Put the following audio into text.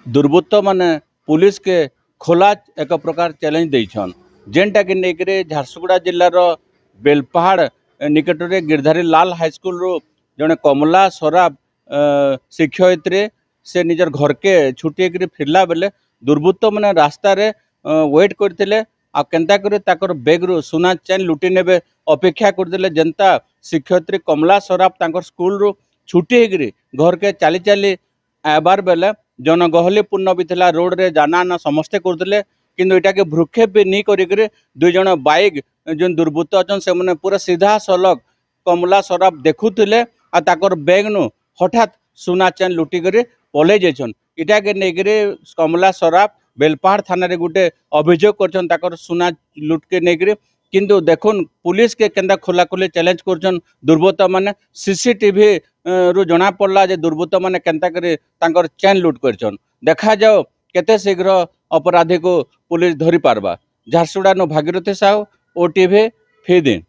दुर्बृत्त माने पुलिस के खोला एक प्रकार चैलेंज देछन जेनटा कि नेकरे झारसुगुड़ा जिल्लार बेलपहाड़ निकट में गिरधारी लाल हाईस्कल रू जड़े कमला सराब शिक्षयित्री से निजर घर के छुट्टी फिरला बेले दुर्बृत्त मैंने रास्तार वेट करते केन्ता कर बैग रु सुना चैन लुटि नेबे अपेक्षा करते जेनता शिक्षयित्री कमला सराब तांकर स्कूल रु छुट्टी होकर घर के चली चली आबार बेले जनगहली पूर्ण भी थिला रोड रे जाना आना समस्ते करते किंतु एटा के भ्रुक्षेप भी नहीं करिक दुई जन बाइक जो दुर्बृत्त अच्छा से मैंने पूरा सीधा सलग कमला सराब देखुले आर बैग नु हठात सुना चैन लुटिक पलै जाइछन इटा के नेकरे कमला सराब बेलपहाड़ थाना रे गुटे अभियोग कर सुना लुट के नेकरे किंतु देखुन पुलिस के केंदा खोला खोली चैलेंज करछन दुर्बृत्त माने सीसीटीवी रु जना पड़ला जे दुर्बृत्त माने केंता करे तांकर चैन लुट करछन देखा जाओ केते शीघ्र अपराधी को पुलिस धरी पारबा। झारसुगुड़ा नु भागीरथी साहू, ओटीवी, फीदिन।